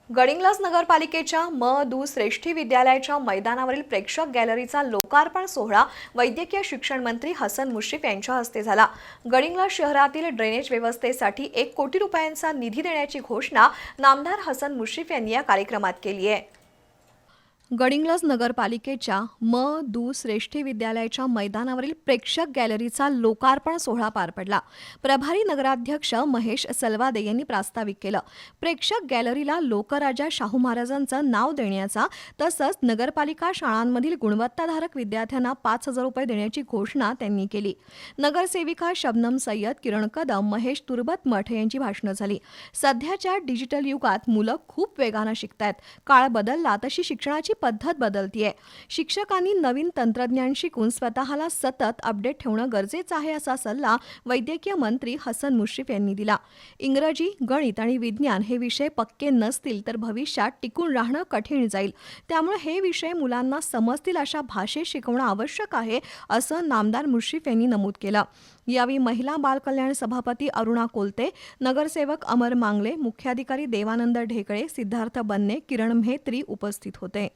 गडिंग्लज नगरपालिकेच्या म. श्रेष्ठी विद्यालयाच्या मैदानावरील प्रेक्षक गॅलरीचा लोकार्पण सोहळा वैद्यकीय शिक्षण मंत्री हसन मुश्रीफ यांच्या हस्ते झाला। गडिंग्लज शहरातील ड्रेनेज व्यवस्थेसाठी 1 कोटी रुपयांचा निधी देण्याची घोषणा नामदार हसन मुश्रीफ यांनी या कार्यक्रमात केली आहे। गडिंग्लज नगरपालिकेच्या म. श्रेष्ठी विद्यालयाच्या मैदानावरील प्रेक्षक गॅलरीचा लोकार्पण सोहळा पार पडला। प्रभारी नगराध्यक्ष महेश सलवादे यांनी प्रास्ताविक केलं। प्रेक्षक गॅलरीला लोकराजा शाहू महाराजांचं नाव देण्याचा तसंच नगरपालिका शाळांमधील गुणवत्ताधारक विद्यार्थ्यांना 5,000 रुपये देण्याची घोषणा त्यांनी केली। नगरसेविका शबनम सय्यद, किरण कदम, महेश तुर्बत मठ यांची भाषणं झाली। सध्याच्या डिजिटल युगात मुलं खूप वेगानं शिकतायत। काळ बदलला तशी शिक्षणाची पद्धत बदलतीये। शिक्षकांनी नवीन तंत्रज्ञान शिकून स्वतःला सतत अपडेट ठेवणं गरजेचं आहे असा सल्ला वैद्यकीय मंत्री हसन मुश्रीफ यांनी दिला। इंग्रजी, गणित आणि विज्ञान हे विषय पक्के नसतील तर भविष्यात टिकून राहणं कठीण जाईल। त्यामुळे हे विषय मुलांना समजतील अशा भाषेत शिकवणं आवश्यक आहे असं नामदार मुश्रीफ यांनी नमूद केलं। यावेळी महिला बाल कल्याण सभापती अरुणा कोलते, नगरसेवक अमर मांगले, मुख्याधिकारी देवानंद ढेकळे, सिद्धार्थ बन्ने, किरण म्हेत्री उपस्थित होते।